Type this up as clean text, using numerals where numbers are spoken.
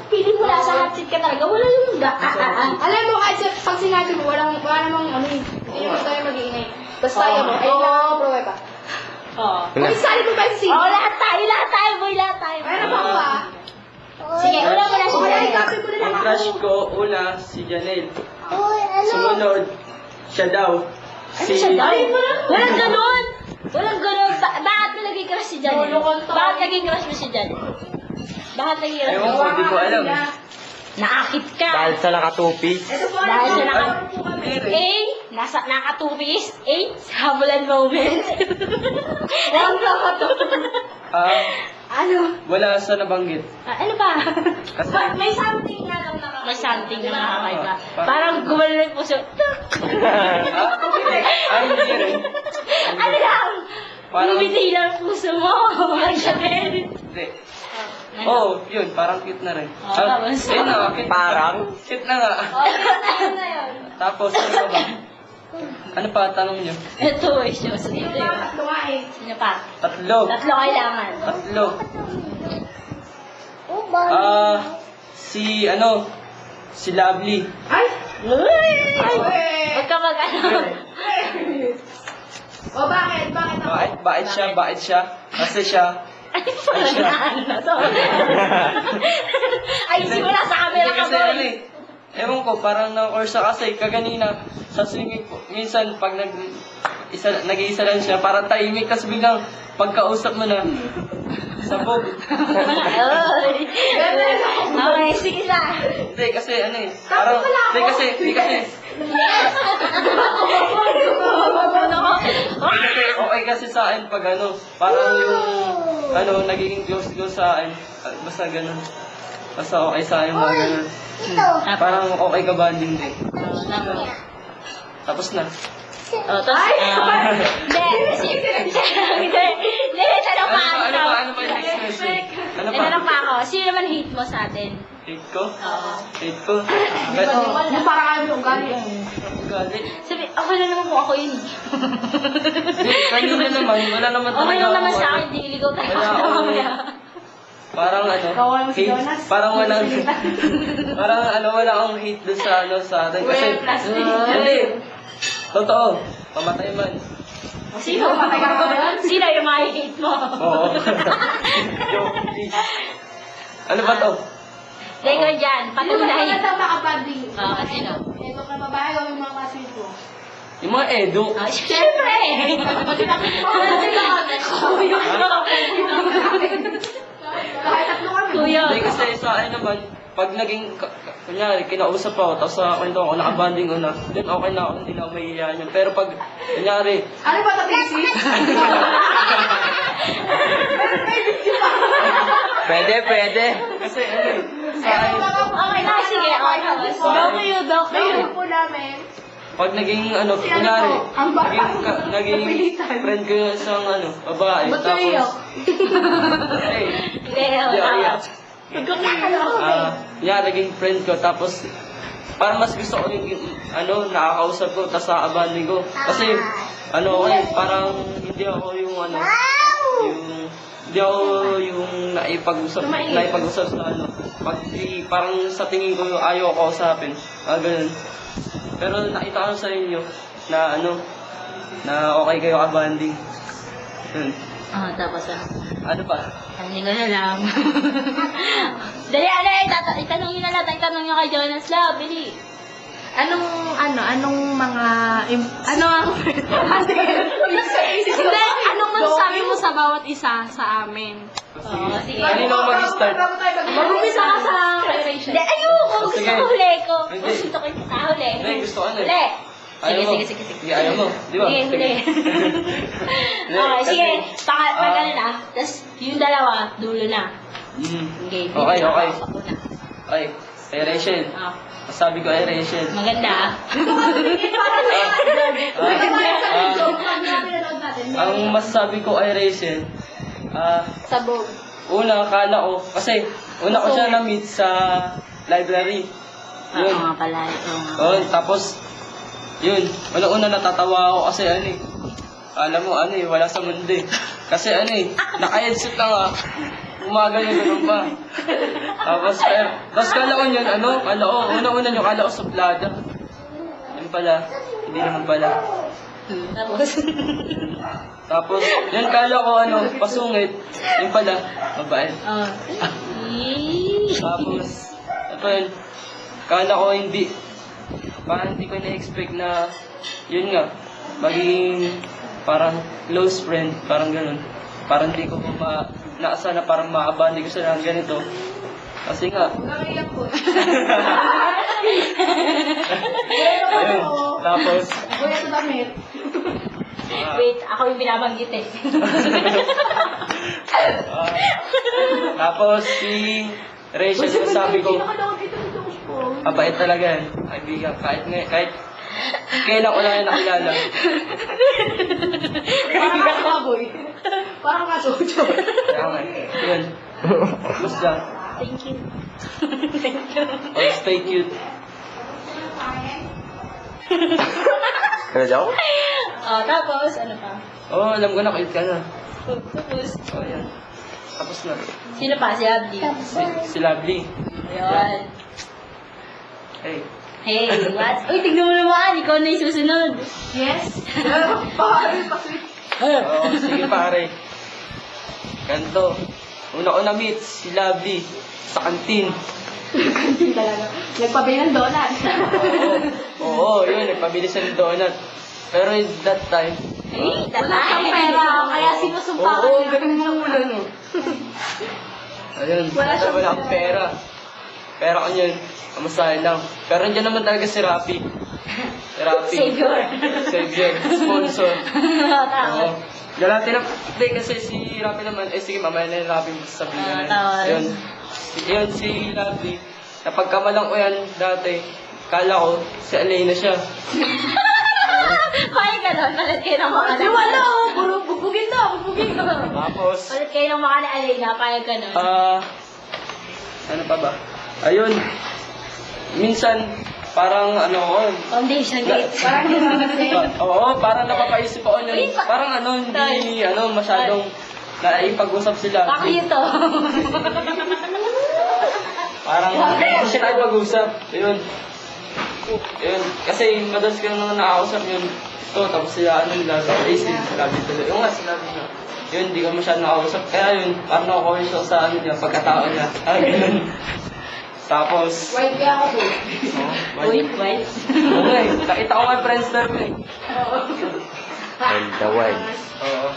feeling mo nasa hot seat ka talaga, wala yung Alam mo, kahit pag sinabi mo, wala namang ano eh. Hindi naman tayo mag-iingay. Basta tayo mo, ayun lang ako, pruweba. Oo. Kung isali mo ba yung seat? Oo, lahat tayo, boy, lahat tayo. Meron ba ako ah? Sige, una mo na si Wala, Janelle. i-copy mo na lang Ang ako. crush ko, una, si Janelle. Sumunod, siya daw. Ano siya daw? Walang ganun! Walang ganun! Bakit mo naging crush si Janelle? Bakit naging crush mo si Janelle? Bakit naging crush Ewan mo? ko, di ko alam. Naakit ka! Dahil sa nakatupis. Ito po, Dahil sa Meron. nakatubis. A, sa habulan moment. Lang Ah, Ano? wala sa nabanggit. Ano ba? Kasi, May something nga daw na May something na nakakaiba. Parang gumano na yung puso. ay, hindi rin. Ano lang? Parang- Bumiti lang ang puso mo. Ang Janelle. Hindi. Oo, yun, parang cute na rin. Oh, tapos? Yun na, cute. Parang? Cute na nga. Ayun na yun. Tapos, ano pa ba? Ano pa, tanong nyo? Ito eh, shows. Ito yun. Tatlo nga eh. Sino pa? Tatlo. Tatlo kailangan. Tatlo. Si Lovely. Ay! Uy! Ay! Huwag ka mag-ano. O bakit? Bakit ako? Bakit siya? Kasi siya. Ay, parang ano to. Ay, simula sa camera Hindi ka, kasi boy. ano eh. Ewan ko, parang na-orsa kasi kaganina sa swimming pool. Minsan, pag nag-iisa lang siya, parang tahimik, tapos biglang pagkausap mo na, sabog. Ay. Okay, sige na. Hindi, kasi ano eh. Parang, hindi kasi. Kasi okay kasi sa akin pag ano, parang yung, nagiging close sa akin. Basta ganun. Basta okay sa akin, mga ganun. Parang okay ka bonding din. Tapos na. Oh, tapos, hindi, tanong pa ako. Ano pa yung next question? Ano pa? Tanong pa ako, sino naman hate mo sa atin? Hate ko? Oo. Hate ko? Yung parang ano yung galit. Gali. Sabi, okay na naman kung ako yun. Kanina naman, wala naman Okay lang naman sa ako, akin, di iligaw tayo Wala ako. mamaya. Parang ano, Kawan mo si hate, Jonas. parang walang, wala akong hate doon sa atin. Kasi, Well, plastic. hindi. Totoo, pamatay man. Sino? Sino yung mga hate mo? Oo. Joke, please. Ano ba to? Dahil ko dyan, patunay. Ano sa makabanding? Oo, sino? Ito ka babae o yung mga kasin ko? Yung mga edu. Siyempre! Kahit tatlo kami. Kuya. Hindi kasi sa akin naman, pag naging, kunyari, kinausap ako, tapos sa kwento ako, nakabanding ko na, then okay na ako, hindi na ako mahihiyan yun. Pero pag, kunyari, Ano ba ito, thesis? Pwede. kasi ano eh, sa akin, Okay na, sige. Okay na. Yung po namin. pag naging ano, kunyari, naging friend ko yung isang babae, Ba't kayo iyak? hey, Hindi, hindi ako iyak. okay. Naging friend ko, tapos, parang mas gusto ko yung, nakakausap ko, tapos nakabanding ko. Kasi, parang hindi ako yung, hindi ako yung naipag-usap sa parang sa tingin ko ayaw ko kausapin, ganun. Pero nakita ko sa inyo na na okay kayo ka-banding. Yun. Tapos Ano pa? hindi ko na lang. Dali, itanong nyo na lang. Itanong nyo kay Jonas Love, bili. Anong mga... Ano ang... Hindi, anong masasabi mo sa bawat isa sa amin? Oo, sige. Kanino ako mag-start? Mag-umpisa ka sa kay Rachel. Hindi, ayoko. Gusto Sige. ko huli ko. Hindi. Gusto ko yung huli. Hindi, gusto ko na eh. Huli. Ayaw mo? Sige. Hindi, ayaw mo. Di ba? Sige, huli. Okay, sige. Pag ano na, tapos yung dalawa, dulo na. Okay, Okay. Ako na. Okay. Kay Rachel. Sabi ko ay Rachel. Maganda. Ang masasabi ko ay Rachel, Sabog. una, akala ko, kasi una ko siya na-meet sa library. Oo Yun. nga pala. Oo nga. Oh, tapos, yun, una natatawa ako kasi alam mo, wala sa mundo eh. Kasi naka-headset lang umaga niya ganun pa. Tapos kala ko yun, una-una nyo, kala ko suplada. Yun pala, hindi naman pala. Tapos, Tapos, yun kala ko pasungit. Yun pala, mabait. oh. Tapos, ito yun, kala ko parang hindi ko na-expect na, yun nga, magiging parang close friend, parang ganun. Parang hindi ko naasa na parang maabandi ko sila ng ganito. Kasi nga, Nakaiyak po. ayun, tapos, Kuya sa damit. Wait, ako yung binabanggit eh. tapos si Rachel, sabi ko, Nakadawag dito po. mabait talaga yan. Kaibigan, kahit kailan ko lang yan nakilala. Parang ka baboy. Parang ka sojo. Kaya nga, yun. Basta, Thank you. Thank you. stay cute. Ano daw? Oh, tapos, ano pa? Oo, alam ko na, cute ka na. Tapos, Oo, yan. Tapos na. sino pa? Si Abdi. Si Lovely. Ayun. Hey. Hey, what? Uy, tignan mo naman, ikaw na yung susunod. Yes. Pare, pasweet. Oo, sige pare. Ganto. Una-una meet, si Lovely. Sa kantin. Kantin talaga. Nagpabili ng donut. Oo, yun, nagpabili siya ng donut. Pero that time, Eh, Wala kang pera, kaya sinusumpa ka oo, niya. ganun na muna, no. Ayun, Wala siyang wala akong pera. Pera ko yun, kamasahin lang. Pero nandiyan naman talaga si Rappi. Si Rappi. Savior. Savior, sponsor. Tama. Oo. Galati na, hindi kasi si Rappi naman, sige mamaya na yung Rappi sabihin na tama. yun. Yun, si Rappi, napagkamalang ko yan dati, kala ko, si Alena siya. Kaya ka nun, palit kayo ng mga Di wala, oh. Puro bugbugin to, bugbugin to. Tapos, Palit kayo ng mga ni Alena, payag ka nun. ano pa ba? Ayun, minsan, parang Foundation gate. Parang hindi naman kasi. oo, parang napapaisip ako nun. Uy, Parang hindi, masyadong naipag-usap sila. Bakit ito? Parang hindi siya nakipag-usap. Yun. Yun. Kasi madalas ko nang nakakausap yun. Ito, tapos sila, si Labi tuloy. Yung nga, si Labi na. Yun, hindi ko masyadong nakakausap. Kaya yun, parang nakukuha siya sa niya, pagkatao niya. Ganun. Tapos, White kaya ako po. Wait, wait. okay, nakita ko nga friends ko eh. Oo. And the one. Oo.